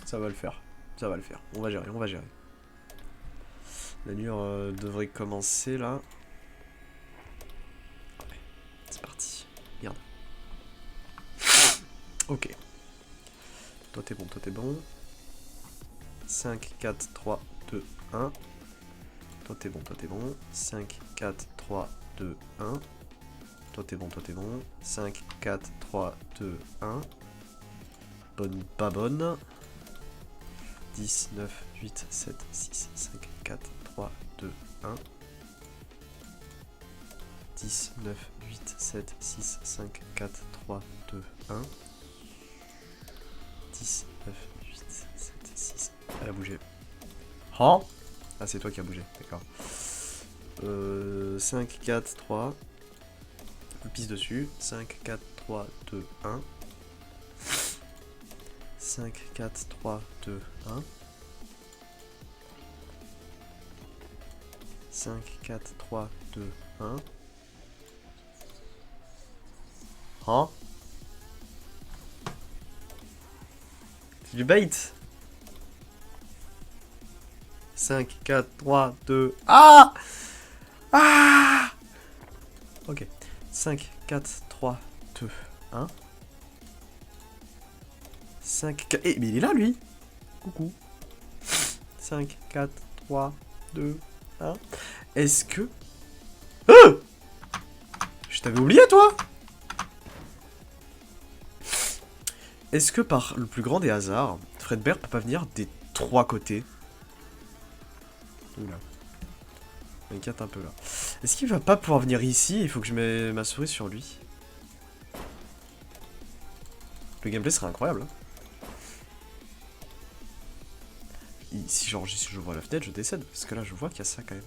Ça va le faire. Ça va le faire. On va gérer, on va gérer. La nuit devrait commencer là. Ouais, c'est parti. Merde. Ok. Toi t'es bon, toi t'es bon. 5, 4, 3, 2, 1. Toi t'es bon, toi t'es bon. 5, 4, 3, 2, 1. Toi t'es bon, toi t'es bon. 5, 4, 3, 2, 1. Bonne, pas bonne. 10, 9, 8, 7, 6, 5, 4, 3, 2, 1. 10, 9, 8, 7, 6, 5, 4, 3, 2, 1. 10, 9, 8, 7, 6. Elle a bougé. Oh, ah, c'est toi qui a bougé, d'accord. 5, 4, 3. On pisse dessus. 5, 4, 3, 2, 1. 5, 4, 3, 2, 1. 5, 4, 3, 2, 1. Oh, c'est du bait. 5, 4, 3, 2... Ah! Ah! Ok. 5, 4, 3, 2, 1. 5, 4... Eh, mais il est là, lui! Coucou. 5, 4, 3, 2, 1. Est-ce que... Je t'avais oublié, toi! Est-ce que par le plus grand des hasards, Fredbear peut pas venir des 3 côtés? Oula. Ça m'inquiète un peu, là. Est-ce qu'il va pas pouvoir venir ici? Il faut que je mette ma souris sur lui. Le gameplay serait incroyable, hein. Si genre, si je vois la fenêtre, je décède. Parce que là, je vois qu'il y a ça, quand même.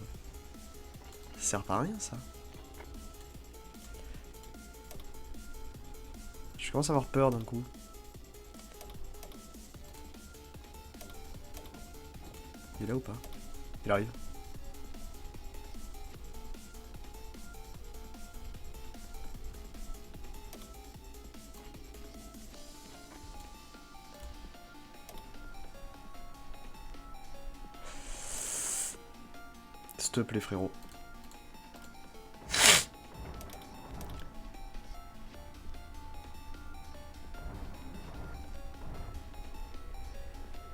Ça sert pas à rien, ça. Je commence à avoir peur, d'un coup. Il est là ou pas? Il arrive. S'il te plaît, frérot.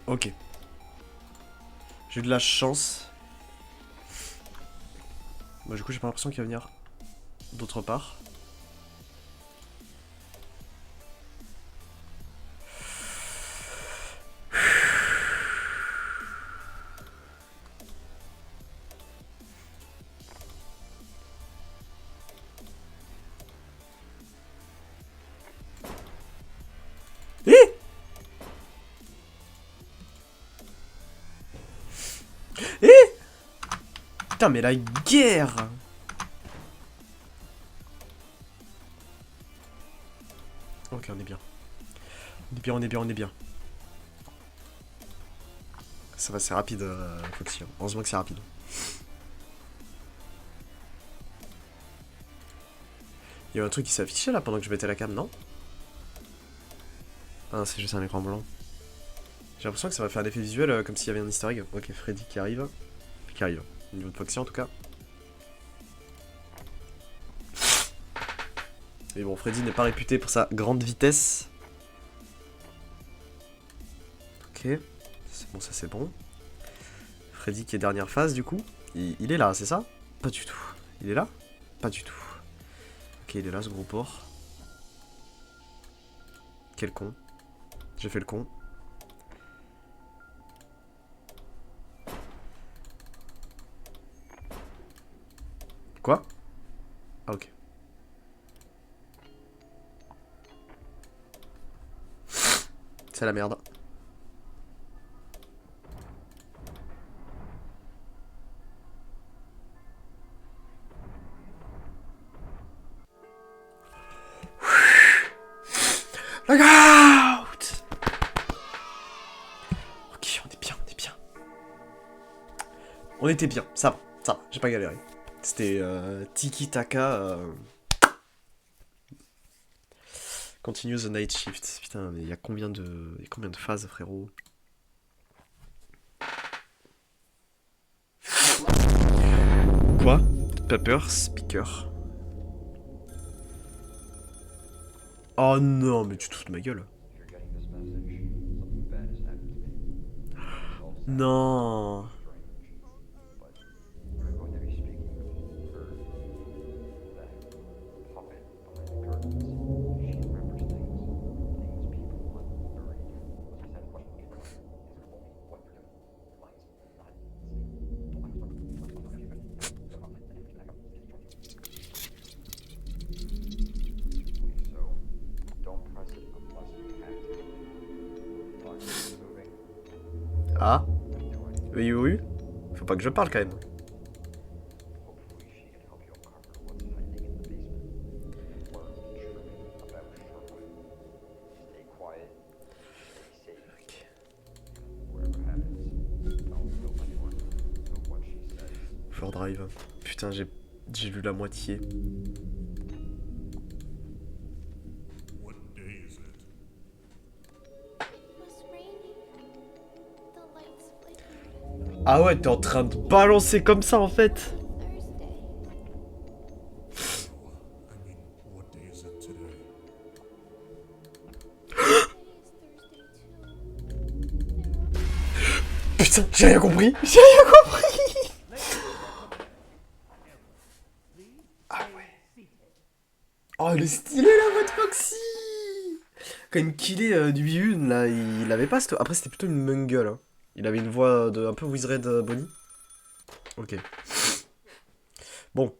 Ok. J'ai eu de la chance. Bah, du coup, j'ai pas l'impression qu'il va venir d'autre part. Eh! Eh! Putain, mais la guerre! Ok, on est bien. On est bien, on est bien, on est bien. Ça va, c'est rapide, Foxy. Heureusement que c'est rapide. Il y a un truc qui s'est affiché là pendant que je mettais la cam, non? Ah, c'est juste un écran blanc. J'ai l'impression que ça va faire un effet visuel comme s'il y avait un easter egg. Ok, Freddy qui arrive. Qui arrive. Au niveau de Foxy en tout cas. Mais bon, Freddy n'est pas réputé pour sa grande vitesse. Ok. C'est bon, ça c'est bon. Freddy qui est dernière phase du coup. Il est là, c'est ça? Pas du tout. Il est là? Pas du tout. Ok, il est là ce gros porc. Quel con. J'ai fait le con. Quoi? Ah ok. C'est la merde. Look out! Ok, on est bien, on est bien. On était bien, ça va, j'ai pas galéré. C'était tiki-taka. Continue the night shift. Putain, mais il y a combien de phases, frérot? Quoi? Paper speaker. Oh non, mais tu te fous de ma gueule. Non. Ah? Oui, oui. Faut pas que je parle quand même. For Drive. Putain, j'ai lu la moitié. Ah ouais, t'es en train de balancer comme ça en fait. Putain, j'ai rien compris. J'ai rien compris. Ah ouais. Oh, le stylé la voix de Foxy. Quand il me killait du Bihun, là, il avait pas cette... Après, c'était plutôt une mungle. Hein. Il avait une voix de un peu Wizred Bonnie. Ok. Bon.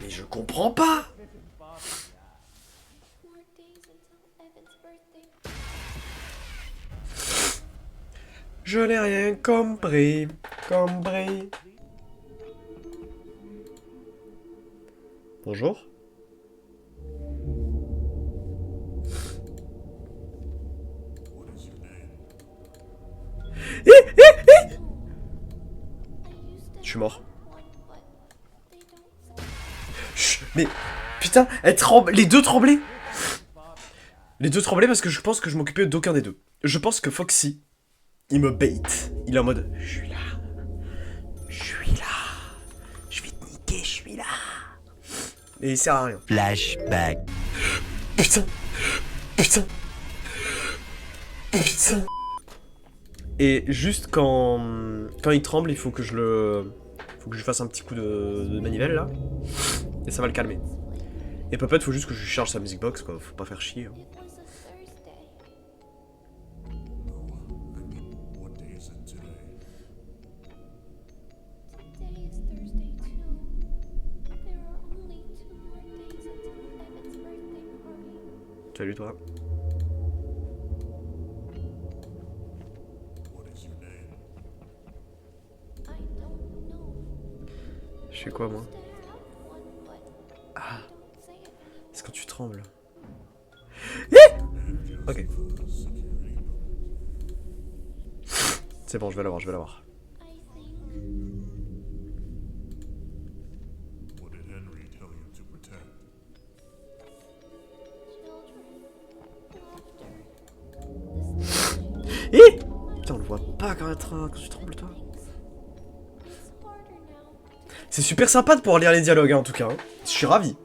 Mais je comprends pas. Je n'ai rien compris. Compris. Bonjour. Je suis mort. Chut, mais putain, elle tremble. Les deux tremblaient. Les deux tremblaient parce que je pense que je m'occupais d'aucun des deux. Je pense que Foxy, il me bait. Il est en mode, je suis là. Je suis là. Je vais te niquer, je suis là. Et il sert à rien. Flashback. Putain. Putain. Putain. Et juste quand il tremble, il faut que je le... Faut que je fasse un petit coup de manivelle là. Et ça va le calmer. Et Puppet, faut juste que je charge sa music box quoi, faut pas faire chier. Hein. Salut toi. Je fais quoi moi? Ah. C'est quand tu trembles. Ok. C'est bon, je vais l'avoir, je vais l'avoir. Putain, on le voit pas quand tu trembles toi. C'est super sympa de pouvoir lire les dialogues hein, en tout cas. Hein. Je suis ravi.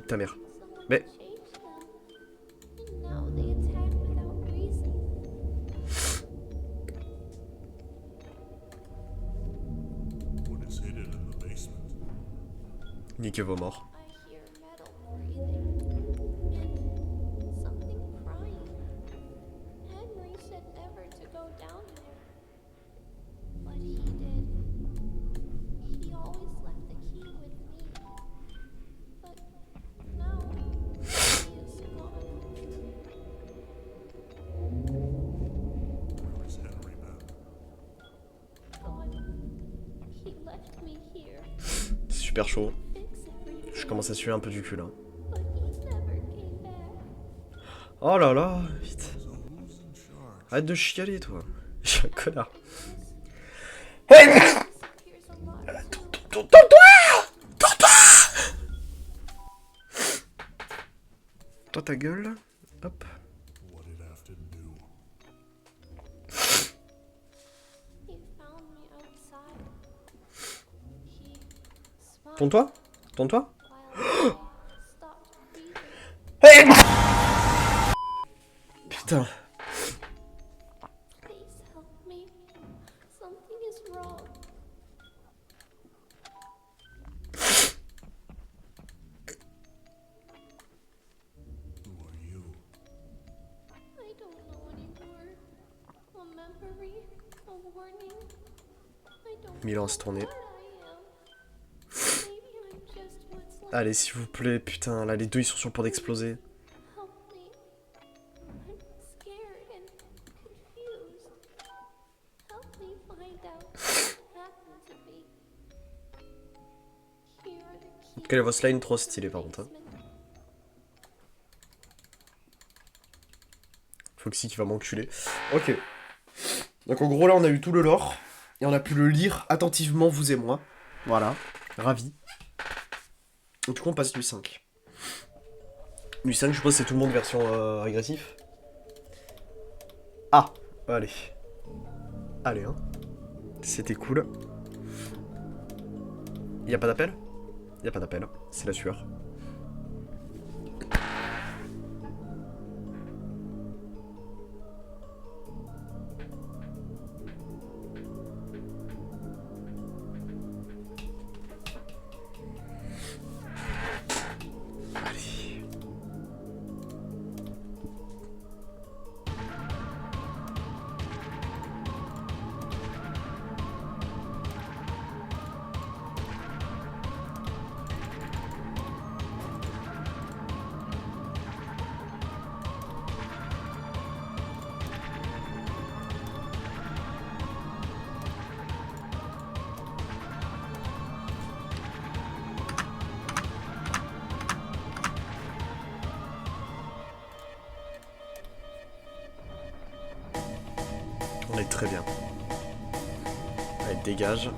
Ta mère. Mais... Niquez vos morts. C'est super chaud. Je commence à suer un peu du cul là. Oh là là, vite. Arrête de chialer, toi. Je suis un connard. Toi, ta gueule. Hop. Tourne-toi. Tourne-toi. Putain. Milan se tourner. Allez, s'il vous plaît, putain, là, les deux, ils sont sur le point d'exploser. En tout cas, les voice line trop stylé par contre. Hein. Foxy qui va m'enculer. Ok. Donc en gros, là, on a eu tout le lore. Et on a pu le lire attentivement, vous et moi. Voilà. Ravi. Et du coup, on passe lui 5. Lui 5, je suppose, c'est tout le monde version agressif. Ah, allez. Allez, hein. C'était cool. Y'a pas d'appel? Y'a pas d'appel, c'est la sueur. Allez. On est très bien. Allez, dégage.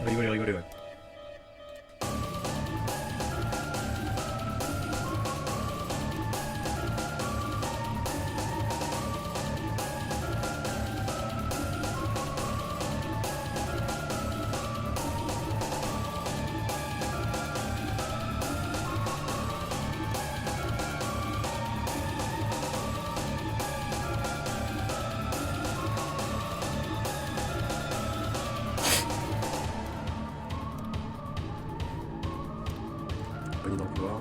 Rigolez, rigolez, ouais. Bonnie dans le couloir.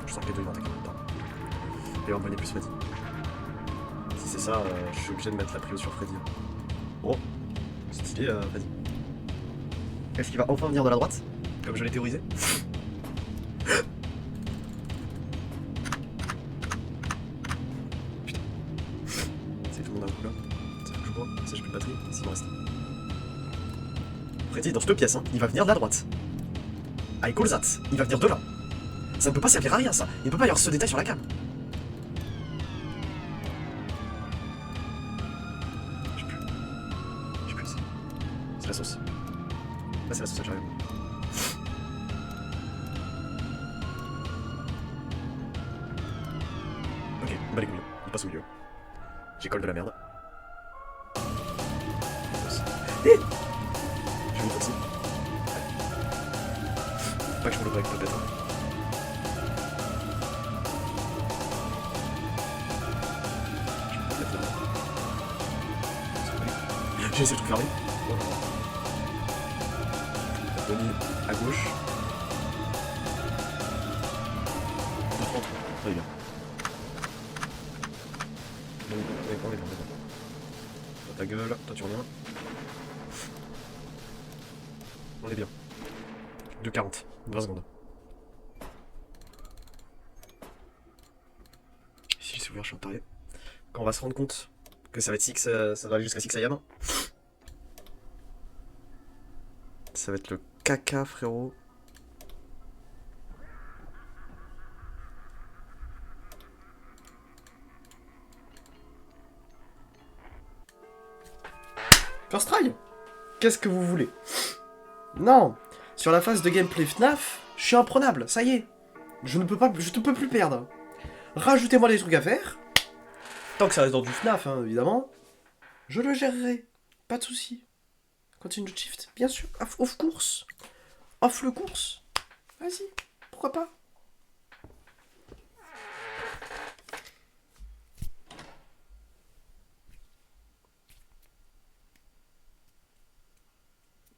Je sens que les deux ils vont attaquer en même temps. Et on Bonnie plus Freddy. Si c'est ça, je suis obligé de mettre la prio sur Freddy. Oh, stylé Freddy. Est-ce qu'il va enfin venir de la droite? Comme je l'ai théorisé? Putain. C'est tout le monde d'un coup là. Ça fait que je vois. Ça j'ai plus de batterie. S'il me reste. Freddy est dans cette pièce, hein. Il va venir de la droite. I call that. Il va venir de là. Ça ne peut pas servir à rien ça. Il ne peut pas y avoir ce détail sur la cam. Je sais plus. Je sais plus. C'est la sauce. Là c'est la sauce, j'arrive. Ok, on bat les couilles. Il passe au milieu. J'ai call de la merde. Eh, je vais me aussi. Pas que je me le break peut-être. J'ai essayé de tout fermer. Bonnie à gauche. Très bien. On est bon. Toi ta gueule, toi tu reviens. On est bien. 2,40. 20 secondes. Si je suis ouvert, je suis en taré. Quand on va se rendre compte que ça va être 6, ça va aller jusqu'à 6 IAM. Ça va être le caca, frérot. First try. Qu'est-ce que vous voulez? Non. Sur la phase de gameplay FNAF, je suis imprenable, ça y est. Je ne peux plus perdre. Rajoutez-moi des trucs à faire. Tant que ça reste dans du FNAF, hein, évidemment. Je le gérerai. Pas de soucis. Continue de shift, bien sûr. Off course. Off le course. Vas-y, pourquoi pas.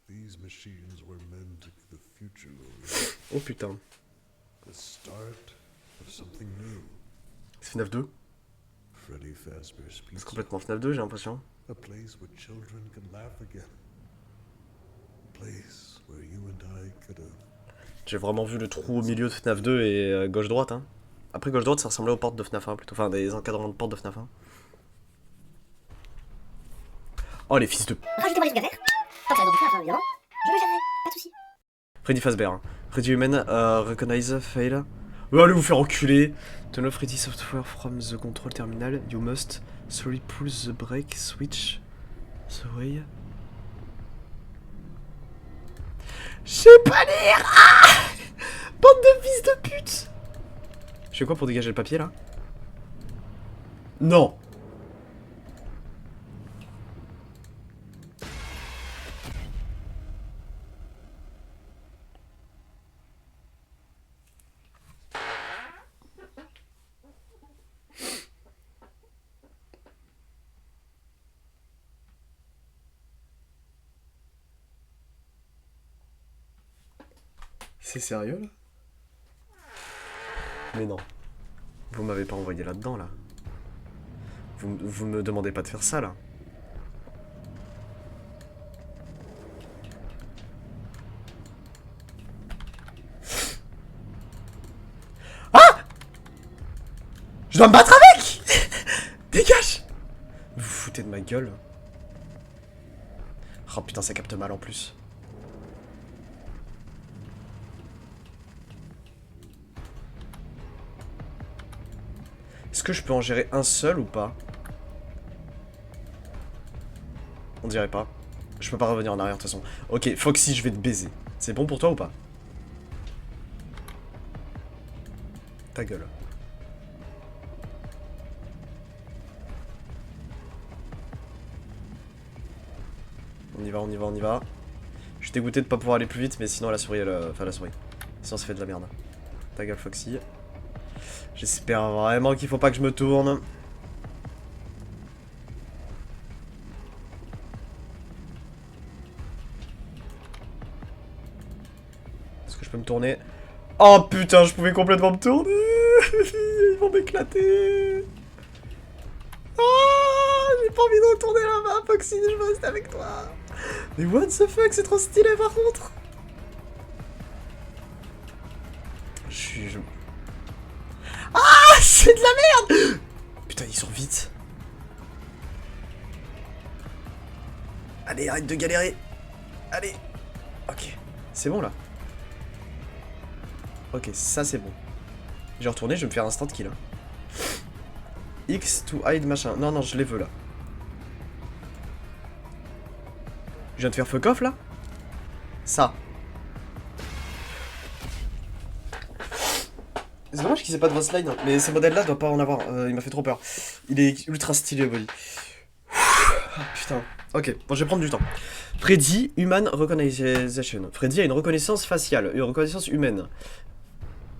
These machines were meant to be the future. Oh putain. The start of something new. C'est FNAF 2. Freddy Fazbear's C'est Pizza. complètement FNAF 2, j'ai l'impression. A place where children can laugh again. A place where you and I could have. J'ai vraiment vu le trou au milieu de FNAF 2 et gauche-droite. Hein. Après, gauche-droite, ça ressemblait aux portes de FNAF 1 plutôt. Enfin, des encadrements de portes de FNAF 1. Oh, les fils de. Rajoutez-moi les trucs à faire. Tant que ça reste dans du FNAF, évidemment. Je le gérerai, pas de soucis. Freddy Fazbear. Hein. Freddy Human, recognize, fail. Allez vous faire enculer. To know Freddy software from the control terminal, you must slowly pull the brake switch. The way. Je sais pas lire. Ah, bande de fils de pute. Je fais quoi pour dégager le papier là? Non. C'est sérieux là? Mais non. Vous m'avez pas envoyé là-dedans là. Vous me demandez pas de faire ça là. Ah! Je dois me battre avec. Dégage. Vous vous foutez de ma gueule. Oh putain, ça capte mal en plus. Est-ce que je peux en gérer un seul ou pas? On dirait pas. Je peux pas revenir en arrière de toute façon. Ok, Foxy, je vais te baiser. C'est bon pour toi ou pas? Ta gueule. On y va, on y va, on y va. Je suis dégoûté de pas pouvoir aller plus vite, mais sinon la souris, enfin la souris. Sinon ça fait de la merde. Ta gueule, Foxy. J'espère vraiment qu'il faut pas que je me tourne. Est-ce que je peux me tourner? Oh putain, je pouvais complètement me tourner. Ils vont m'éclater. Ah, j'ai pas envie de retourner là-bas, Foxy, je veux rester avec toi. Mais what the fuck, c'est trop stylé par contre. Ah, c'est de la merde. Putain, ils sont vite. Allez, arrête de galérer. Allez. Ok, c'est bon là. Ok, ça c'est bon. Je vais retourner, je vais me faire instant kill. X to hide machin. Non, non, je les veux là. Je viens de faire fuck off là. Ça. C'est dommage qu'il sait pas de voice line, hein. Mais ce modèle là doit pas en avoir. Il m'a fait trop peur. Il est ultra stylé, body. Putain. Ok, bon, je vais prendre du temps. Freddy, Human Recognition. Freddy a une reconnaissance faciale, une reconnaissance humaine.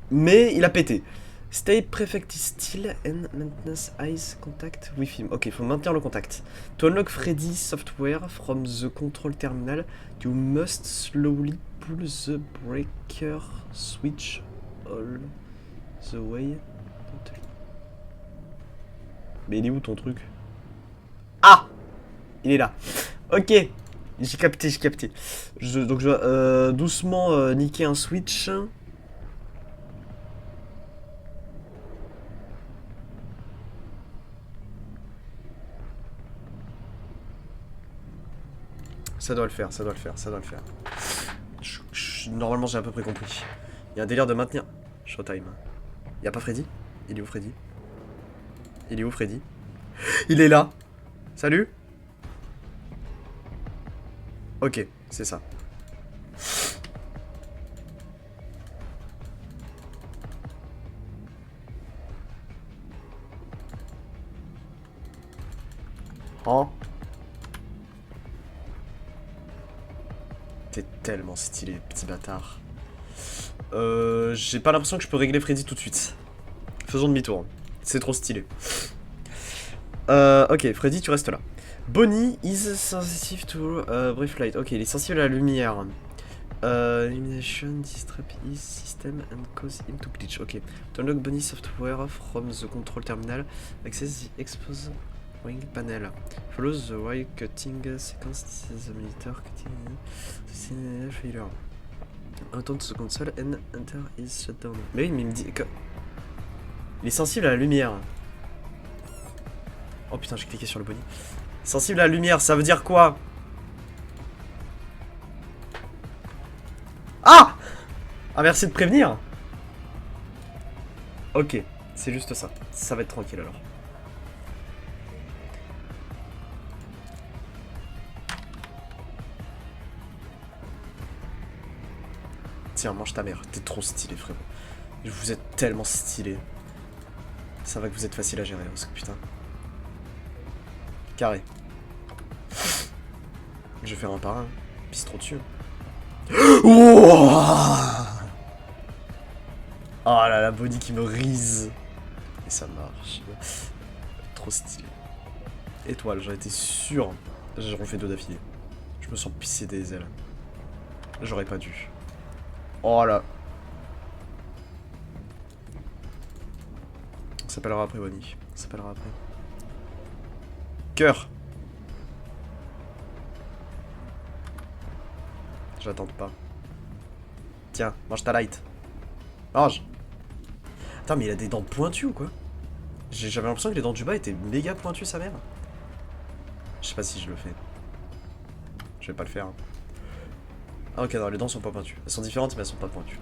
Mais il a pété. Stay perfectly still and maintenance eyes contact with him. Ok, il faut maintenir le contact. To unlock Freddy software from the control terminal, you must slowly pull the breaker switch all the way. Mais il est où ton truc? Ah! Il est là. Ok. J'ai capté, j'ai capté. Donc je dois doucement niquer un switch. Ça doit le faire, ça doit le faire, ça doit le faire. Normalement, j'ai à peu près compris. Il y a un délire de maintenir. Showtime. Il y a pas Freddy? Il est où Freddy? Il est où Freddy? Il est là. Salut. Ok, c'est ça. Oh. T'es tellement stylé, petit bâtard. J'ai pas l'impression que je peux régler Freddy tout de suite. Faisons demi-tour. C'est trop stylé. Ok, Freddy, tu restes là. Bonnie is sensitive to brief light. Ok, il est sensible à la lumière. Illumination, distrap his system and cause him to glitch. Ok. To unlock Bonnie software from the control terminal, access the expose wing panel. Follow the wire cutting sequence. This is the monitor cutting failure. Return to the console and enter his shutdown. Mais oui, mais il me dit que... Il est sensible à la lumière. Oh putain, j'ai cliqué sur le Bonnie. Sensible à la lumière, ça veut dire quoi? Ah! Ah, merci de prévenir. Ok, c'est juste ça. Ça va être tranquille alors. Tiens, mange ta mère. T'es trop stylé, frérot. Vous êtes tellement stylé. Ça va que vous êtes facile à gérer, parce que putain. Carré. Je vais faire un par un. Pisse trop dessus. Oh là, la Bonnie qui me rise. Et ça marche. Trop stylé. Étoile, j'en étais sûr. J'ai refait 2 d'affilée. Je me sens pissé des ailes. J'aurais pas dû. Oh là. On s'appellera après, Bonnie. On s'appellera après. Cœur. J'attends pas. Tiens, mange ta light. Mange. Attends, mais il a des dents pointues ou quoi? J'avais l'impression que les dents du bas étaient méga pointues, sa mère. Je sais pas si je le fais. Je vais pas le faire. Hein. Ah ok, non, les dents sont pas pointues. Elles sont différentes, mais elles sont pas pointues.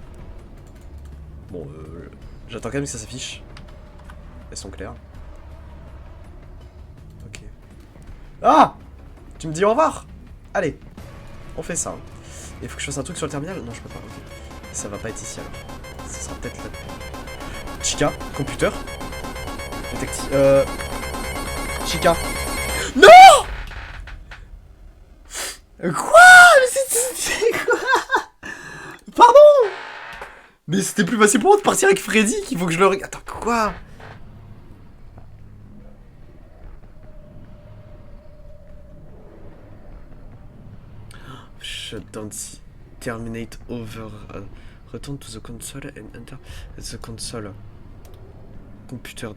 Bon, j'attends quand même que ça s'affiche. Elles sont claires. Ok. Ah! Tu me dis au revoir? Allez, on fait ça. Hein. Il faut que je fasse un truc sur le terminal? Non, je peux pas. Ok. Ça va pas être ici alors. Ça sera peut-être là. Chica, computer. Détective. Chica. Non! Quoi? C'est quoi? Pardon? Mais c'était plus facile pour moi de partir avec Freddy qu'il faut que je le regarde. Attends, quoi? Shutdown. Terminate over. Return to the console and enter the console. Computer.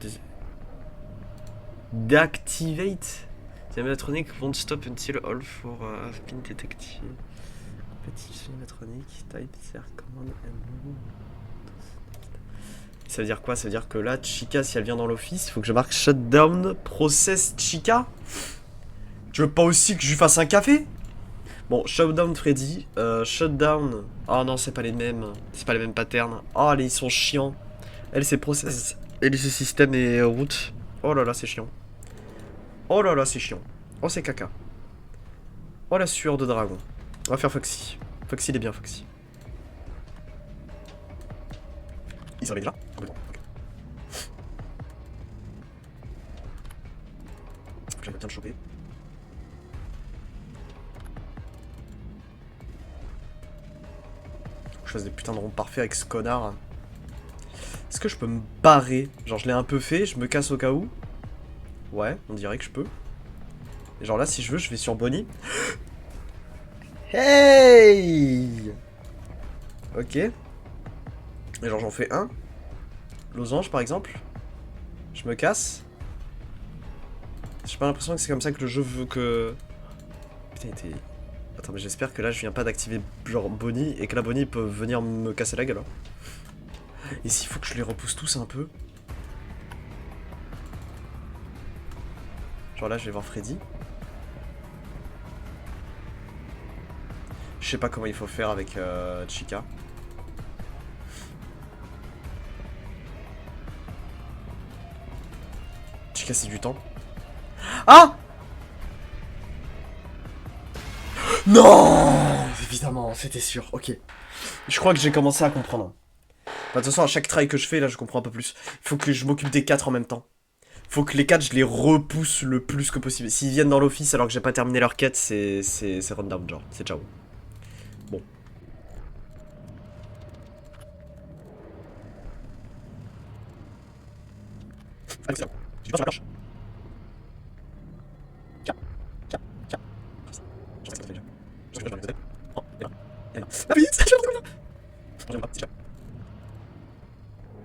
Deactivate. The animatronic won't stop until all four have been detected. Petit animatronic. Type their command and... Ça veut dire quoi? Ça veut dire que là, Chica, si elle vient dans l'office, il faut que je marque shutdown process Chica. Tu veux pas aussi que je lui fasse un café? Bon, shutdown Freddy, shutdown... Oh non, c'est pas les mêmes. C'est pas les mêmes patterns. Oh, ils sont chiants. Elle, c'est process. Elle, c'est système et route. Oh là là, c'est chiant. Oh là là, c'est chiant. Oh, c'est caca. Oh, la sueur de dragon. On va faire Foxy. Foxy, il est bien, Foxy. Il se réveille déjà? Ah, bon, ok. J'aimerais bien le choper. Je fasse des putains de ronds parfaits avec ce connard. Est-ce que je peux me barrer? Genre, je l'ai un peu fait, je me casse au cas où. Ouais, on dirait que je peux. Et genre là, si je veux, je vais sur Bonnie. Hey! Ok. Et genre, j'en fais un. Losange, par exemple. Je me casse. J'ai pas l'impression que c'est comme ça que le jeu veut que... Putain, il était... Attends, mais j'espère que là, je viens pas d'activer genre Bonnie et que la Bonnie peut venir me casser la gueule. Hein. Ici, il faut que je les repousse tous un peu. Genre là, je vais voir Freddy. sais pas comment il faut faire avec Chica. Chica, c'est du temps. Ah! Non! Évidemment, c'était sûr. Ok. Je crois que j'ai commencé à comprendre. Bah, de toute façon, à chaque try que je fais, là, je comprends un peu plus. Il faut que je m'occupe des 4 en même temps. Faut que les 4, je les repousse le plus que possible. S'ils viennent dans l'office alors que j'ai pas terminé leur quête, c'est rundown, genre. C'est ciao. Bon. Allez, c'est bon. Tu passes sur la marche. Tiens. Tiens. Tiens. Je sais que ça fait déjà. Je sais que je vais oh, et là. Et là. Ah oui, c'est déjà. Je vais pas, c'est déjà.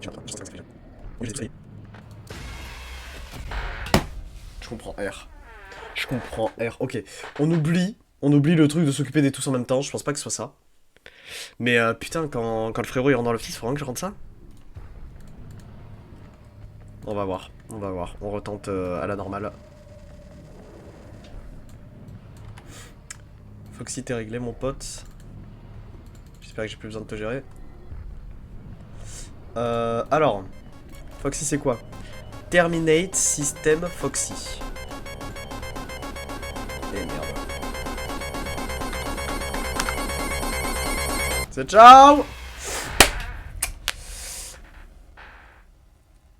Je sais que ça fait déjà. Oui, j'ai essayé. Je comprends R. Je comprends R. Ok. On oublie le truc de s'occuper des tous en même temps. Je pense pas que ce soit ça. Mais putain, quand le frérot il rentre dans l'office, faut vraiment que je rentre ça. On va voir. On va voir. On retente à la normale. Foxy, t'es réglé, mon pote. J'espère que j'ai plus besoin de te gérer. Alors. Foxy, c'est quoi? Terminate System Foxy. Et merde. C'est ciao!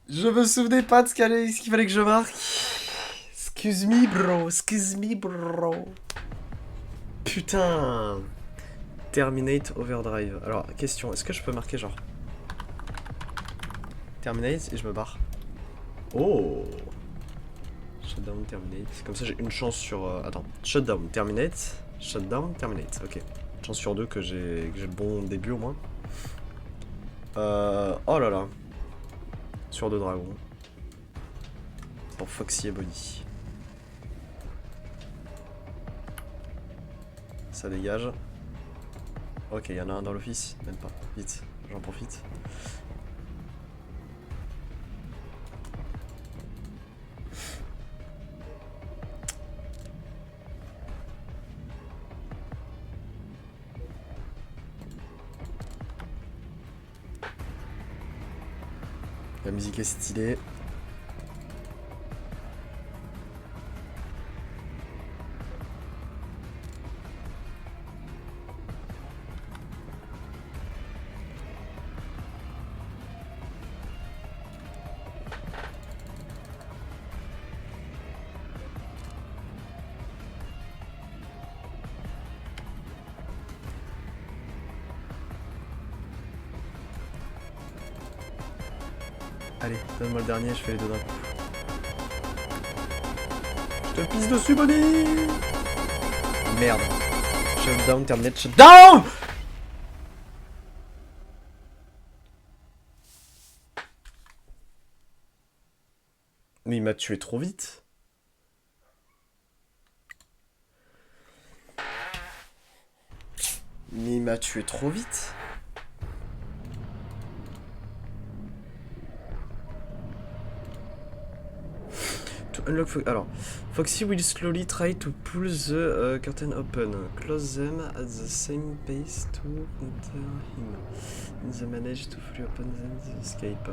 Je me souvenais pas de ce qu'il fallait que je marque. Excuse me, bro. Excuse me, bro. Putain. Terminate Overdrive. Alors, question. Est-ce que je peux marquer genre Terminate et je me barre. Oh. Shutdown, terminate. Comme ça, j'ai une chance sur... Attends. Shutdown, terminate. Shutdown, terminate. Ok. Chance sur 2 que j'ai le bon début au moins. Oh là là. Sur 2 dragons. Pour Foxy et Bonnie. Ça dégage. Ok, il y en a un dans l'office. Même pas. Vite, j'en profite. La musique est stylée. Allez, donne-moi le dernier, je fais les deux d'un coup. Je te pisse dessus, Bonnie! Merde. Shutdown, terminate, shutdown! Mais il m'a tué trop vite. Mais il m'a tué trop vite. Unlock alors, Foxy will slowly try to pull the curtain open. Close them at the same pace to enter him. In the manage to fully open them the escape.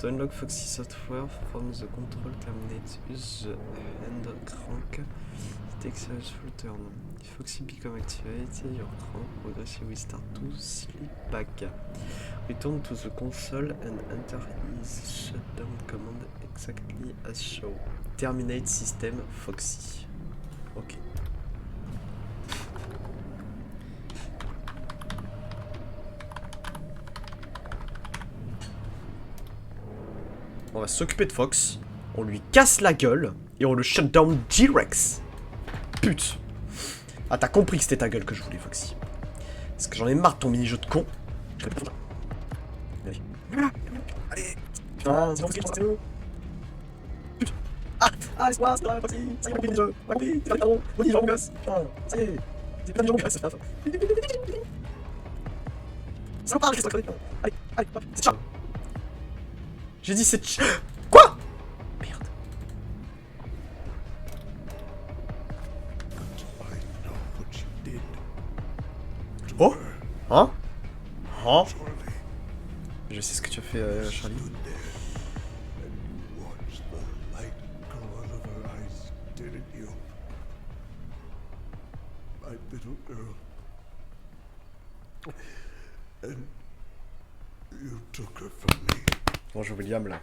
To unlock Foxy software from the control terminate, use the hand crank. It takes a full turn. If Foxy become activated, your crank progressively start to slip back. Return to the console and enter his shutdown command exactly as shown. Terminate System Foxy. Ok. On va s'occuper de Fox. On lui casse la gueule. Et on le shutdown direct. Pute. Ah, t'as compris que c'était ta gueule que je voulais, Foxy. Parce que j'en ai marre de ton mini-jeu de con. Allez. Allez. Putain, c'est bon, c'est où? Ah, laisse-moi, c'est là, Foxy. Ça y est, on a compris le jeu. On a compris, c'est pas le cadeau. Bonnie, genre mon gosse. Putain, ça y est. C'est pas du genre mon gosse, c'est ça. Ça parle, qu'est-ce que ça. Allez, allez, hop, c'est Charles. J'ai dit c'est quoi? Merde. I know what you did. Oh. Hein? Hein? Charlie Je sais ce que tu as fait, Charlie. stood there, and you watched the light go out of her eyes, didn't you? My little girl. And you took her from me. Bonjour William, là.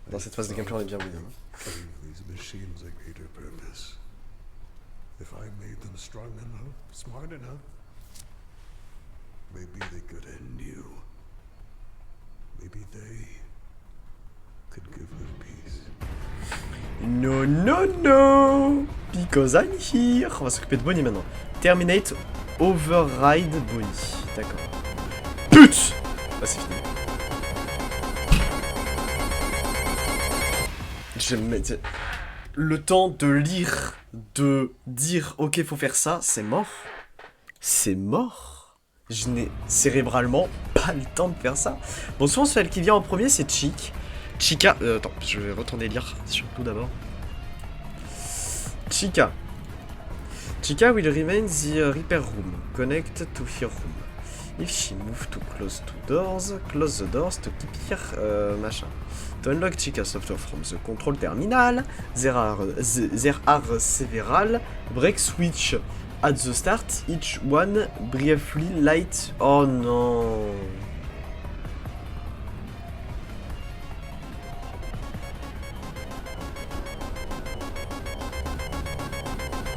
Dans cette phase de gameplay, on est bien William. Gave these machines a greater purpose. If I made them strong enough, smart enough, maybe they could end you. Maybe they could give her peace. No, no, no! Because I'm here! On va s'occuper de Bonnie maintenant. Terminate Override Bonnie. D'accord. Pute! Ah, c'est fini. Le temps de lire, de dire ok faut faire ça, c'est mort. C'est mort. Je n'ai cérébralement pas le temps de faire ça. Bon, souvent celle qui vient en premier c'est Chica. Attends, je vais retourner lire surtout d'abord. Chica will remain the repair room. Connect to her room. If she move too close to doors, close the doors to keep her machin. To unlock Chica software from the control terminal, there are several break switch at the start, each one briefly light. Oh non.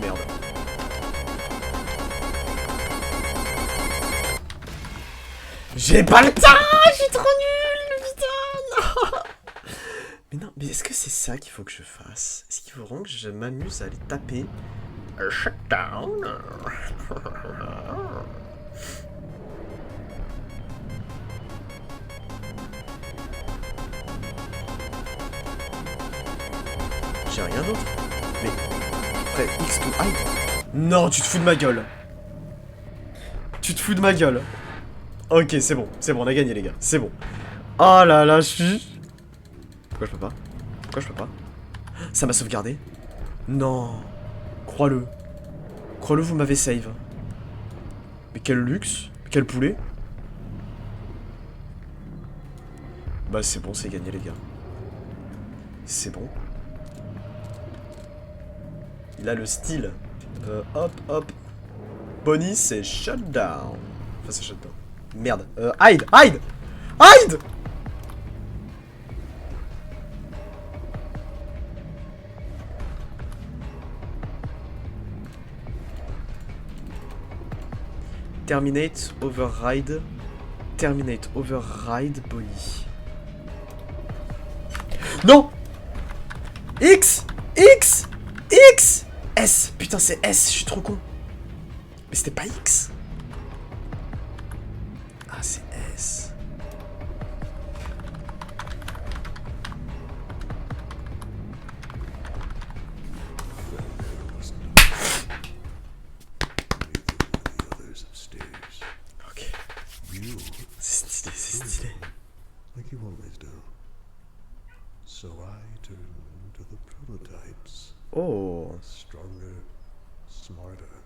Merde. J'ai pas le temps, je suis trop nul, putain, non. Mais non, mais est-ce que c'est ça qu'il faut que je fasse? Est-ce qu'il faut vraiment que je m'amuse à aller taper shutdown? J'ai rien d'autre. Mais après X to hide. Non, tu te fous de ma gueule. Tu te fous de ma gueule. Ok, c'est bon, on a gagné les gars, c'est bon. Oh là là, je suis... Pourquoi je peux pas? Pourquoi je peux pas? Ça m'a sauvegardé? Non. Crois-le. Crois-le, vous m'avez save. Mais quel luxe. Quel poulet. Bah c'est bon, c'est gagné les gars. C'est bon. Il a le style. Hop, hop. Bonnie, c'est shutdown. Enfin, c'est shutdown. Merde. Hide! Hide! Hide! Terminate override. Terminate override Bonnie. Non! X! X! X! S! Putain, c'est S, je suis trop con. Mais c'était pas X? Ah, c'est S. Ok. C'est stylé, c'est stylé. Like you always do. So I turned to the prototypes. Oh. Stronger, smarter,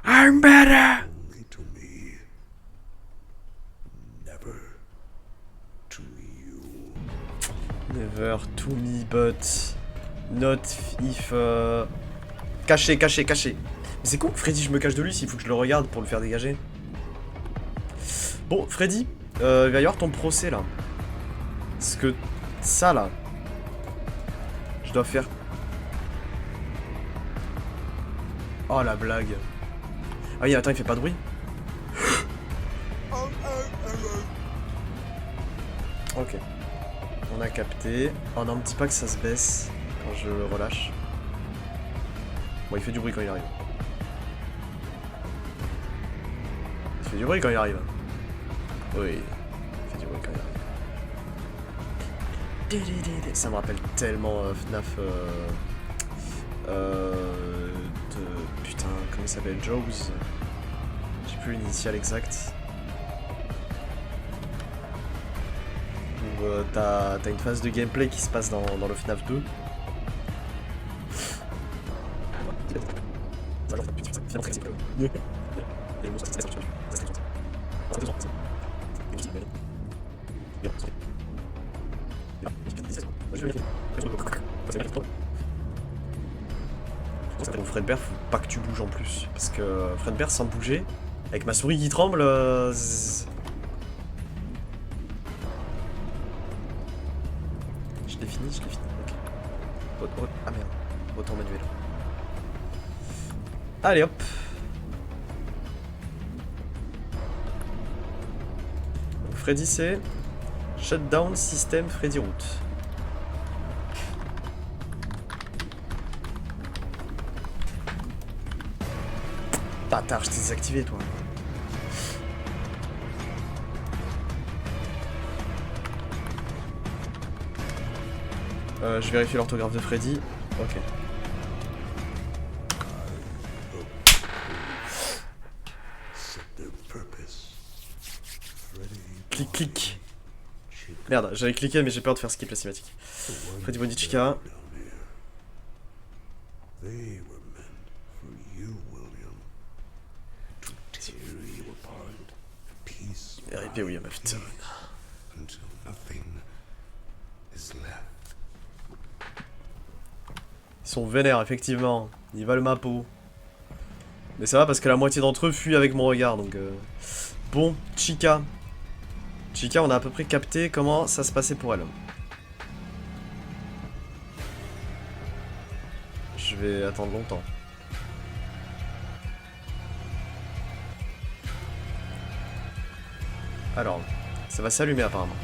I'm better! only to me. Never to you. Never to me, but not if... Caché, caché, caché. Mais c'est con que Freddy, je me cache de lui s'il faut que je le regarde pour le faire dégager. Bon, Freddy, il va y avoir ton procès là. Parce que ça là, je dois faire... Oh la blague. Ah oui, attends, il fait pas de bruit. Ok. On a capté. Oh non, me dis pas que ça se baisse quand je le relâche. Bon, il fait du bruit quand il arrive. Il fait du bruit quand il arrive. Oui, il fait du bruit quand il arrive. Ça me rappelle tellement FNAF putain, comment il s'appelle? Jaws. J'ai plus l'initiale exacte. Où t'as une phase de gameplay qui se passe dans le FNAF 2. Fredbear, faut pas que tu bouges en plus. Parce que Fredbear, sans bouger, avec ma souris qui tremble... Je l'ai fini, ok. Ah merde, retour manuel. Allez hop. Donc, Freddy c'est... Shutdown System Freddy Root. Bâtard, je t'ai désactivé toi. Je vérifie l'orthographe de Freddy. Ok. Clic, clic. Merde, j'avais cliqué mais j'ai peur de faire skip la cinématique. Freddy Body Chica. R.I.P. William Afton. Ils sont vénères, effectivement. Ils valent ma peau. Mais ça va parce que la moitié d'entre eux fuient avec mon regard, donc... Bon, Chica. Chica, on a à peu près capté comment ça se passait pour elle. Je vais attendre longtemps. Alors, ça va s'allumer apparemment.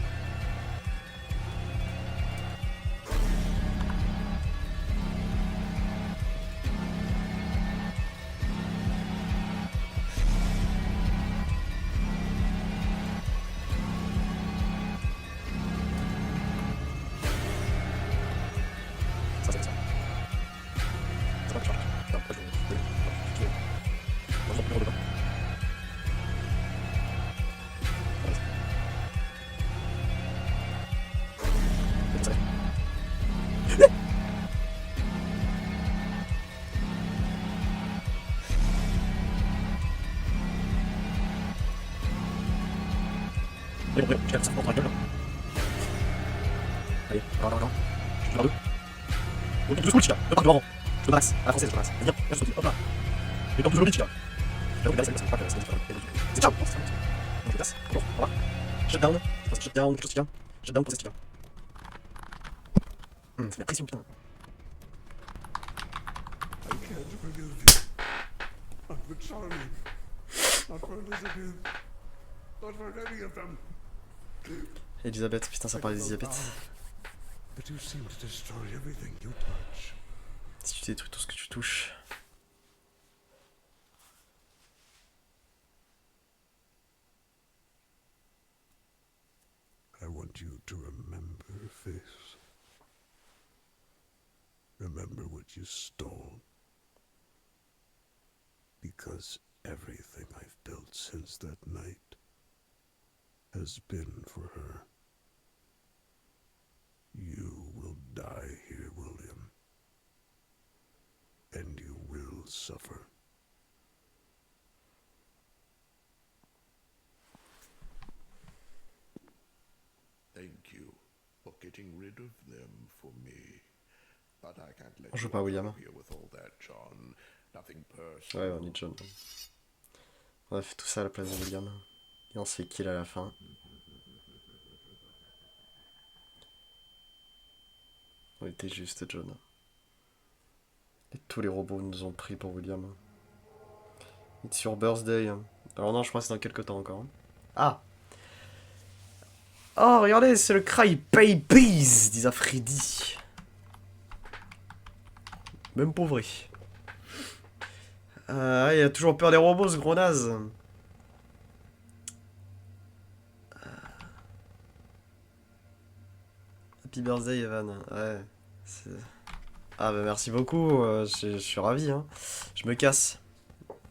Ça, c'est ça. Ça va pas charger. Non, pas jouer. Non, plus dedans. Allez, je garde ça contre la gueule. Allez, non. Je suis vers deux. On tombe tous le Chica. Le parc de Laurent. Je le max. À la française, je le max. Viens, je saute. Hop là. Et tombe toujours le Chica. J'avoue, là, c'est pas que c'est différent. C'est ciao. Je place. Bon, voilà. Shutdown. Shutdown, quelque chose Chica. Shutdown, process Chica. C'est la pression, putain. I can't forgive you. Not for Charlie. Not for Elizabeth. Not for any of them. Elisabeth, putain, ça parle d'Elisabeth. But you seem to destroy everything you touch. Si tu détruis tout ce que tu touches. I want you to remember this. Remember what you stole. Because everything I've built since that night has been for her. You will die here, William. And you will suffer. Thank you for getting rid of them for me. But I can't let On joue you pas out William. of here with all that, John. Nothing personal. Ouais, on est John. On a fait tout ça à la place de William. Et on se fait kill à la fin. On était juste John. Et tous les robots nous ont pris pour William. It's your birthday. Alors non, je crois que c'est dans quelques temps encore. Ah! Oh, regardez, c'est le Cry Babies, disait Freddy. Même pas vrai. Il a toujours peur des robots, ce gros naze. Happy birthday, Evan. Ouais. Ah bah merci beaucoup, je suis ravi. Hein. Je me casse.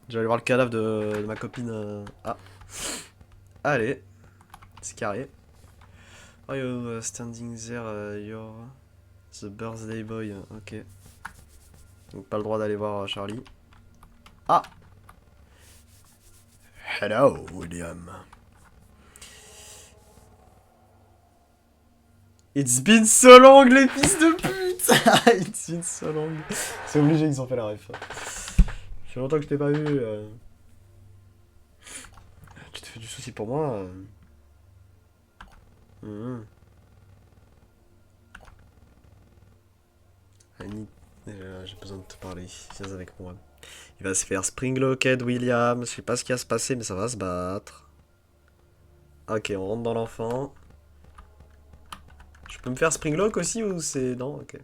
Je vais aller voir le cadavre de ma copine. Ah. Allez. C'est carré. Oh you standing there, you're the birthday boy. Ok. Donc pas le droit d'aller voir Charlie. Ah. Hello, William. It's been so long, les fils de pute. It's been so long. C'est obligé qu'ils ont fait la ref. Ça fait longtemps que je t'ai pas vu. Tu te fais du souci pour moi. Mhm. Annie, j'ai besoin de te parler. Viens avec moi. Il va se faire Spring Locked, William. Je sais pas ce qui va se passer, mais ça va se battre. Ok, on rentre dans l'enfant. Je peux me faire Spring Lock aussi ou c'est... Non, ok.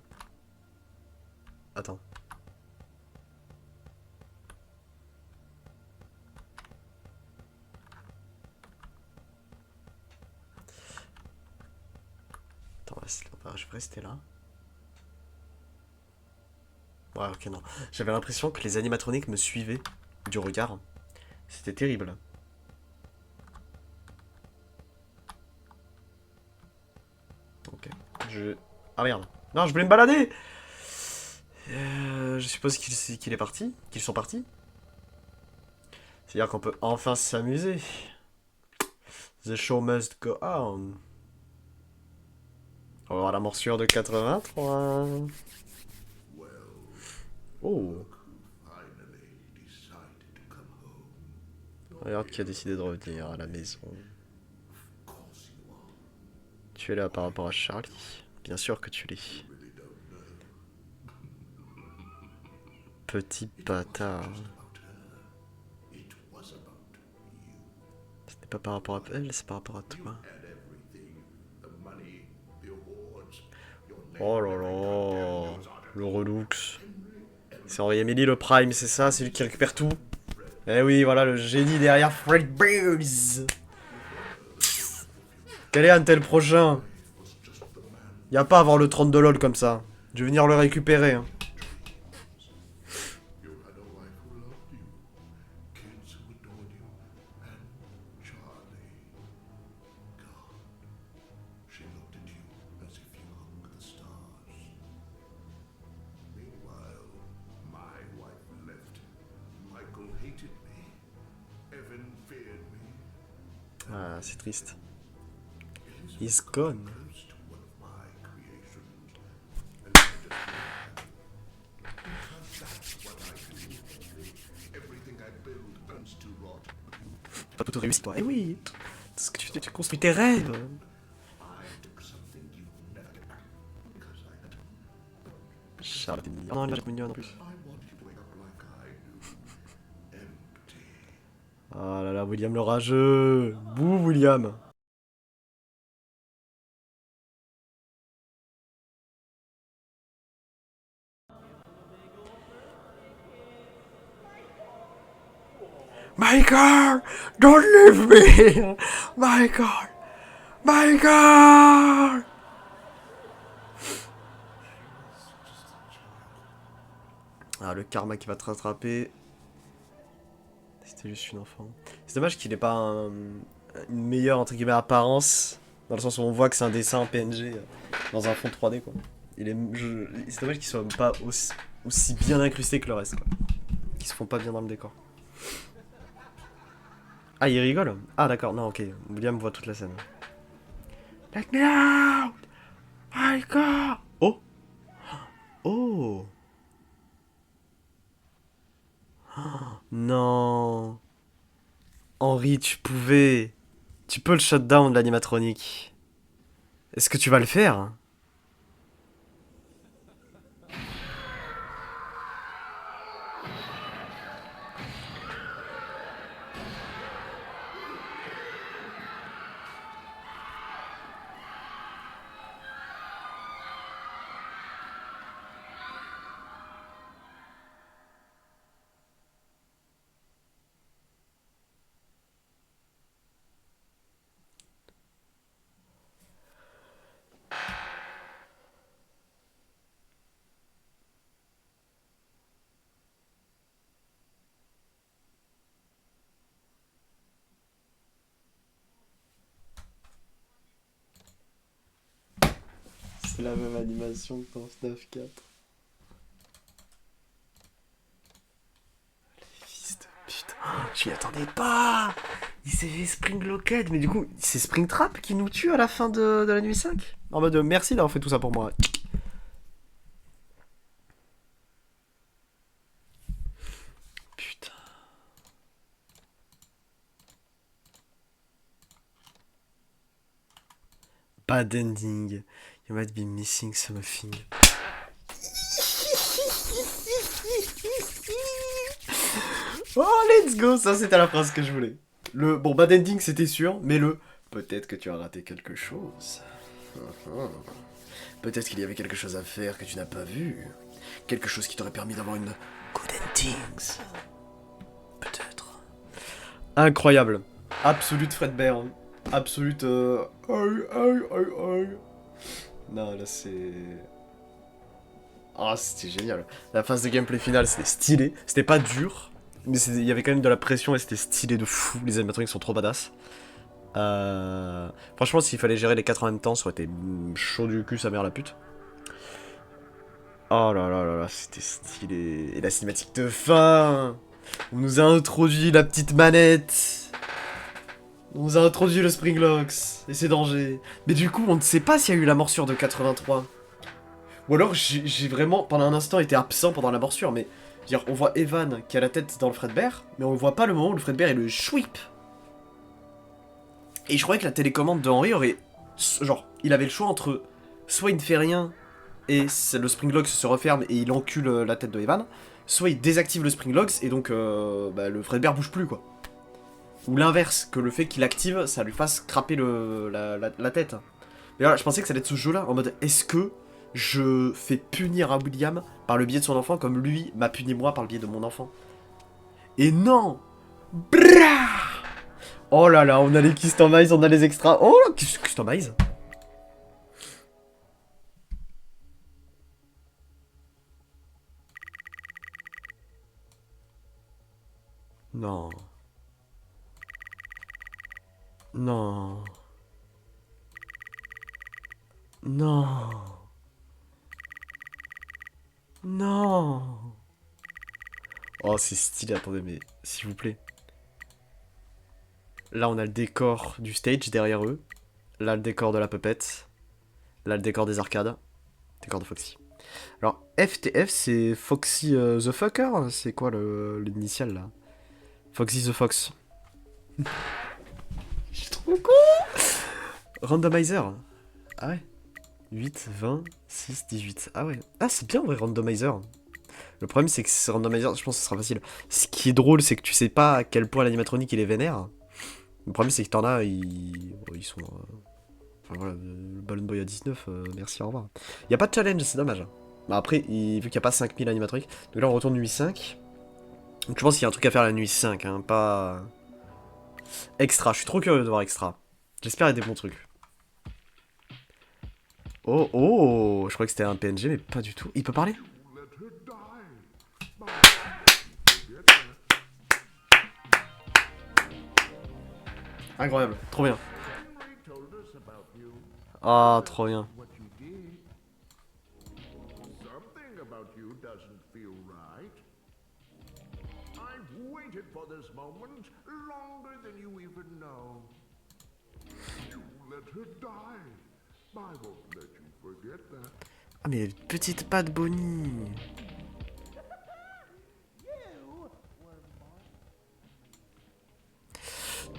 Attends. Attends, je vais rester là. Ouais, ok, non. J'avais l'impression que les animatroniques me suivaient du regard. C'était terrible. Ok. Ah merde. Non, je voulais me balader. Je suppose qu'il est parti. Qu'ils sont partis. C'est-à-dire qu'on peut enfin s'amuser. The show must go on. On va voir la morsure de 83. Oh. Regarde qui a décidé de revenir à la maison. Tu es là par rapport à Charlie. Bien sûr que tu l'es. Petit bâtard. Ce n'est pas par rapport à elle, c'est par rapport à toi. Oh là là. Le relux. C'est Henri Emily le Prime, c'est ça? C'est lui qui récupère tout. Eh oui, voilà le génie derrière Fred Bears. Quel est un tel prochain? Y a pas à avoir le 32 LOL comme ça. Je vais venir le récupérer. Hein. Ah, c'est triste. He's gone. Pas tout réussi toi. Eh oui. Ce que tu construis tes rêves. Charles était mignon. Non, il est mignon en plus. Ah là là, William le rageux. Bouh, William. Michael, don't leave me. Michael, Michael. Ah, le karma qui va te rattraper. C'était juste une enfant. C'est dommage qu'il ait pas une meilleure entre guillemets apparence. Dans le sens où on voit que c'est un dessin en PNG dans un fond 3D quoi. C'est dommage qu'il soit pas aussi bien incrusté que le reste quoi. Qu'ils se font pas bien dans le décor. Ah, il rigole? Ah d'accord, non ok. William voit toute la scène. Let me out! Michael! Oh! Oh! Non. Henri, tu pouvais. Tu peux le shutdown de l'animatronique. Est-ce que tu vas le faire? C'est la même animation que dans FNAF 4. Les fils de putain. Je m'y attendais pas. Il s'est fait Spring Locked, mais du coup, c'est Spring Trap qui nous tue à la fin de la nuit 5. En mode merci d'avoir fait tout ça pour moi. Bad ending. You might be missing something. Oh, let's go. Ça, c'était la phrase que je voulais. Bon, bad ending, c'était sûr, mais peut-être que tu as raté quelque chose. Peut-être qu'il y avait quelque chose à faire que tu n'as pas vu. Quelque chose qui t'aurait permis d'avoir une good endings. Peut-être. Incroyable. Absolute Fredbear. Absolute... Non, là, c'est... Ah, c'était génial. La phase de gameplay finale, c'était stylé. C'était pas dur, mais il y avait quand même de la pression et c'était stylé de fou. Les animatroniques sont trop badass. Franchement, s'il fallait gérer les 4 en même temps, ça aurait été chaud du cul, sa mère la pute. Oh là là là là, c'était stylé. Et la cinématique de fin. On nous a introduit la petite manette. On nous a introduit le Springlocks et ses dangers. Mais du coup, on ne sait pas s'il y a eu la morsure de 83. Ou alors, j'ai vraiment, pendant un instant, été absent pendant la morsure, mais... Dire, on voit Evan qui a la tête dans le Fredbear, mais on voit pas le moment où le Fredbear est le chouip. Et je croyais que la télécommande de Henry aurait... Genre, il avait le choix entre... Soit il ne fait rien, et le Springlocks se referme et il encule la tête de Evan, soit il désactive le Springlocks et donc le Fredbear bouge plus, quoi. Ou l'inverse, que le fait qu'il active, ça lui fasse craper la tête. Mais voilà, je pensais que ça allait être ce jeu-là, en mode, est-ce que je fais punir à William par le biais de son enfant comme lui m'a puni moi par le biais de mon enfant? Et non! Brrrah! Oh là là, on a les customize, on a les extras. Oh là, customize. Non. Non. Non. Non. Oh, c'est stylé, attendez, mais s'il vous plaît. Là, on a le décor du stage derrière eux. Là, le décor de la puppet. Là, le décor des arcades. Décor de Foxy. Alors, FTF, c'est Foxy the Fucker? C'est quoi l'initial, là? Foxy the Fox. Je suis trop con. Randomizer. Ah ouais. 8, 20, 6, 18. Ah ouais. Ah, c'est bien, en vrai, Randomizer. Le problème, c'est que ce Randomizer, je pense que ce sera facile. Ce qui est drôle, c'est que tu sais pas à quel point l'animatronique, il est vénère. Le problème, c'est que t'en as, ils sont... Enfin voilà, le Balloon Boy à 19, merci, au revoir. Y a pas de challenge, c'est dommage. Bah après, vu qu'il n'y a pas 5000 animatroniques, donc là on retourne nuit 5. Donc je pense qu'il y a un truc à faire la nuit 5, hein, pas... Extra, je suis trop curieux de voir Extra. J'espère qu'il y a des bons trucs. Oh, oh, je croyais que c'était un PNG, mais pas du tout. Il peut parler? Incroyable, trop bien. Ah, trop bien. Ah, mais petite patte Bonnie.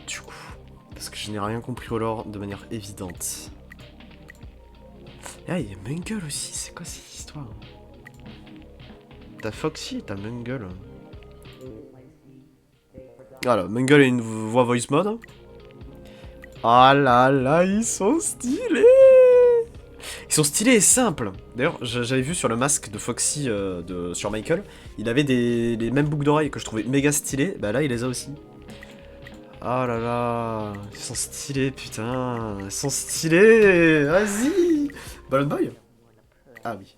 Du coup, parce que je n'ai rien compris au lore de manière évidente. Ah, il y a Mungle aussi, c'est quoi cette histoire? T'as Foxy et t'as Mungle. Voilà, Mungle a une voix voice mode. Ah là là, ils sont stylés! Ils sont stylés et simples. D'ailleurs, j'avais vu sur le masque de Foxy sur Michael, il avait les mêmes boucles d'oreilles que je trouvais méga stylées. Bah là, il les a aussi. Ah là là, ils sont stylés, putain. Ils sont stylés, vas-y! Balloon Boy? Ah oui.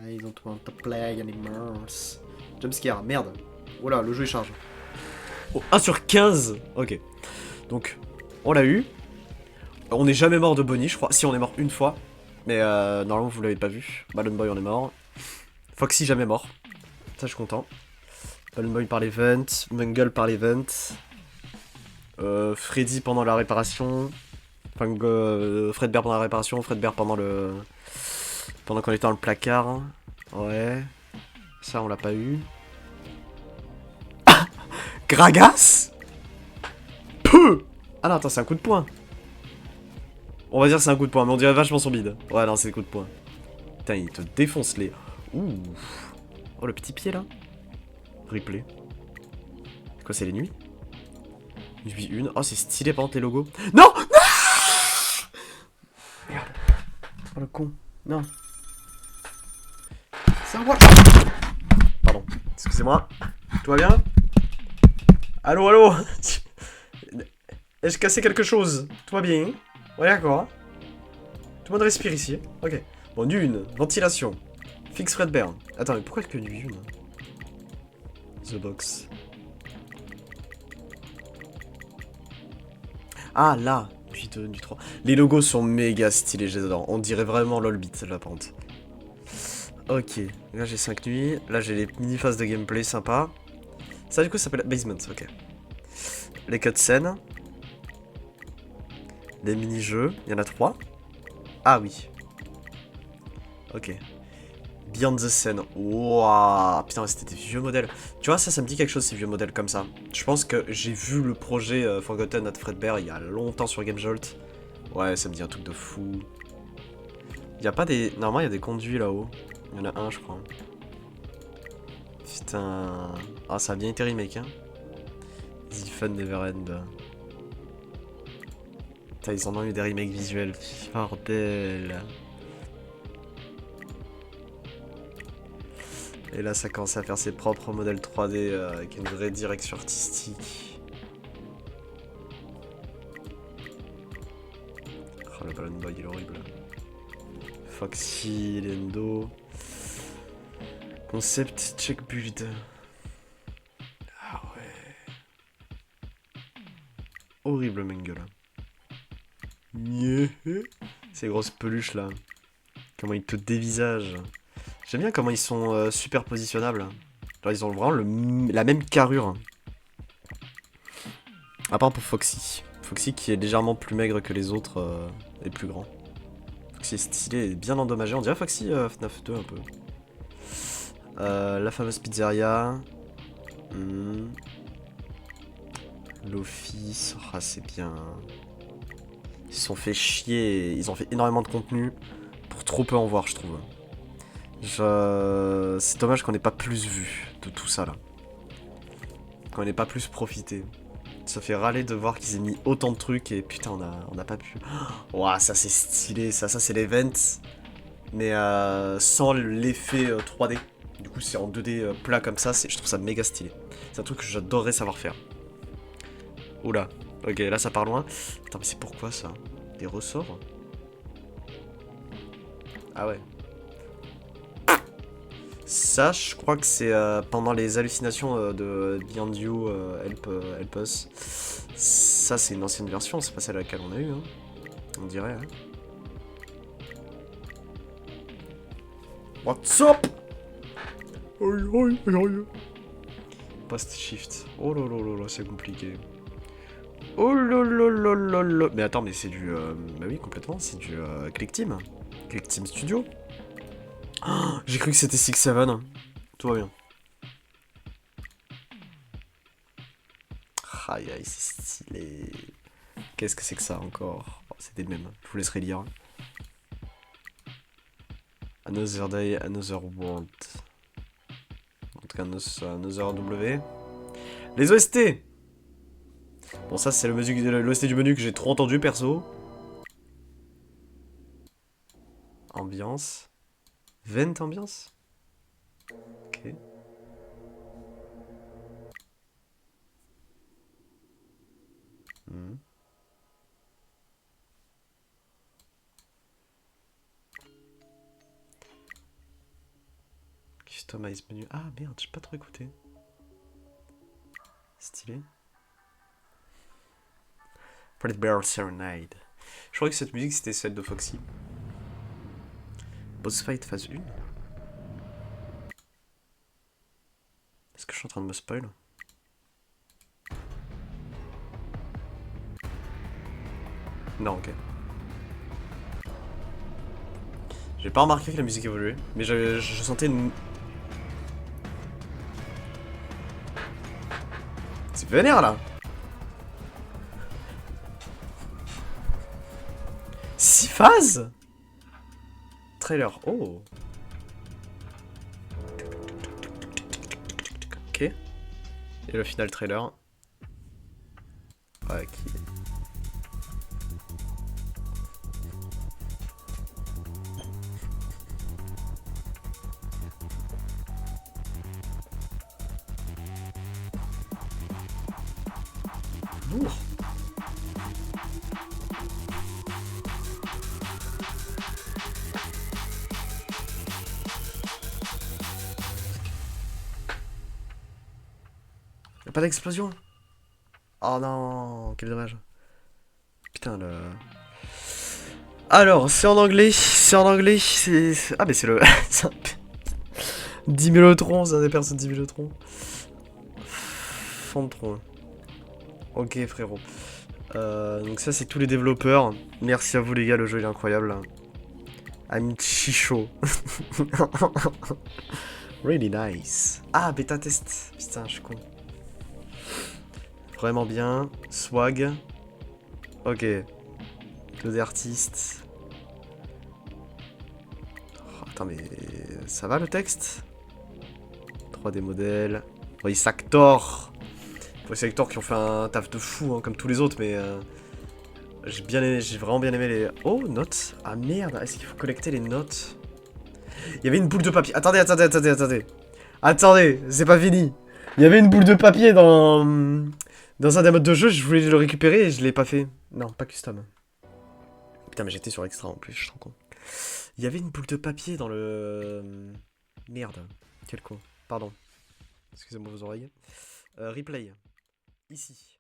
I don't want to play anymore. Jumpscare, merde. Oh là, le jeu il charge. Oh, 1 sur 15. Ok. Donc, on l'a eu. On n'est jamais mort de Bonnie, je crois. Si, on est mort une fois. Mais normalement, vous l'avez pas vu. Balloon Boy, on est mort. Foxy, jamais mort. Ça, je suis content. Balloon Boy par l'event. Mungle par l'event. Freddy pendant la réparation. Enfin, Fredbear pendant la réparation. Fredbear pendant pendant qu'on était dans le placard. Ouais. Ça, on l'a pas eu. Gragas? Peu! Ah non, attends, c'est un coup de poing. On va dire c'est un coup de poing, mais on dirait vachement son bide. Ouais, non, c'est le coup de poing. Putain, il te défonce les... Ouh. Oh, le petit pied, là. Replay. C'est quoi, c'est les nuits? Nuit 1. Oh, c'est stylé, par contre, les logos. Non! Non! Merde. Oh, le con. Non. C'est un roi. Pardon. Excusez-moi. Tout va bien? Allô, allô? Ai-je cassé quelque chose? Tout va bien? Ouais, d'accord. Tout le monde respire ici. Ok. Bon, une. Ventilation. Fixe Fredbear. Attends, mais pourquoi que nuit 1? The box. Ah, là. Nuit 2, nuit 3. Les logos sont méga stylés, je les adore. On dirait vraiment LOLbit, la pente. Ok. Là, j'ai 5 nuits. Là, j'ai les mini-phases de gameplay sympas. Ça, du coup, ça s'appelle Basement. Ok. Les cutscenes. Les mini-jeux. Il y en a 3. Ah oui. Ok. Beyond the Scene. Wouah. Putain, c'était des vieux modèles. Tu vois, ça me dit quelque chose, ces vieux modèles comme ça. Je pense que j'ai vu le projet Forgotten at Fredbear il y a longtemps sur GameJolt. Ouais, ça me dit un truc de fou. Il y a pas des... Normalement, il y a des conduits là-haut. Il y en a un, je crois. Putain... Ah, ça a bien été remake, hein. The Fun Never End. Putain, ils en ont eu des remakes visuels. Bordel. Et là, ça commence à faire ses propres modèles 3D avec une vraie direction artistique. Oh, le Balloon Boy, il est horrible. Foxy, Lendo. Concept check build. Ah ouais. Horrible mangle. Yeah. Ces grosses peluches là. Comment ils te dévisagent. J'aime bien comment ils sont super positionnables. Genre ils ont vraiment la même carrure. À part pour Foxy. Foxy qui est légèrement plus maigre que les autres et plus grand. Foxy est stylé et bien endommagé. On dirait Foxy FNAF 2 un peu. La fameuse pizzeria. L'office. Ah, c'est bien. Ils se sont fait chier. Ils ont fait énormément de contenu pour trop peu en voir, je trouve. C'est dommage qu'on n'ait pas plus vu de tout ça là. Qu'on n'ait pas plus profité. Ça fait râler de voir qu'ils aient mis autant de trucs et putain on n'a pas pu. Ouah, ça c'est stylé, ça c'est l'event. Mais sans l'effet 3D. Du coup c'est en 2D plat comme ça, je trouve ça méga stylé. C'est un truc que j'adorerais savoir faire. Oula, ok là ça part loin. Attends mais c'est pourquoi ça? Des ressorts? Ah ouais. Ça, je crois que c'est pendant les hallucinations de Beyond You, Help Us. Ça, c'est une ancienne version, c'est pas celle à laquelle on a eu, hein. On dirait, hein. What's up? Post-shift. Oh là là là là, c'est compliqué. Oh là là là là là. Mais attends, mais c'est du... Bah oui, complètement, c'est du Click Team. Click Team Studio. Oh, j'ai cru que c'était 6-7. Tout va bien. Aïe aïe, c'est stylé. Qu'est-ce que c'est que ça encore? Oh, c'est des mêmes. Je vous laisserai lire. Another Day, Another World. En tout cas, Another W. Les OST. Bon, ça, c'est l'OST du menu que j'ai trop entendu, perso. Ambiance. Vent ambiance. Ok. Customize menu. Ah merde, j'ai pas trop écouté. Stylé. Fredbear Serenade. Je crois que cette musique c'était celle de Foxy. Boss fight phase 1. Est-ce que je suis en train de me spoil? Non, ok. J'ai pas remarqué que la musique évoluait, mais je sentais une... C'est vénère là. 6 phases? Trailer. Oh. Ok. Et le final trailer. Ouais, qui... Lourd. Y'a pas d'explosion. Oh non, quel dommage. Putain le... Alors, c'est en anglais, c'est... Ah mais c'est le... 10 Mélotron, c'est un des persos de 10 Mélotron. Fantron. Ok frérot. Donc ça c'est tous les développeurs. Merci à vous les gars, le jeu il est incroyable. I'm Chicho. Really nice. Ah, bêta test. Putain, je suis con. Vraiment bien. Swag. Ok. 2D artistes. Oh, attends, mais ça va le texte? 3D modèles. Voice actor. Voice actor qui ont fait un taf de fou, hein, comme tous les autres, mais j'ai vraiment bien aimé les... Oh, notes. Ah merde, est-ce qu'il faut collecter les notes? Il y avait une boule de papier. Attendez. Attendez, c'est pas fini. Il y avait une boule de papier dans un des modes de jeu, je voulais le récupérer et je l'ai pas fait. Non, pas custom. Putain, mais j'étais sur extra en plus, je suis trop con. Il y avait une boule de papier dans le... Merde, quel con. Pardon. Excusez-moi vos oreilles. Replay. Ici.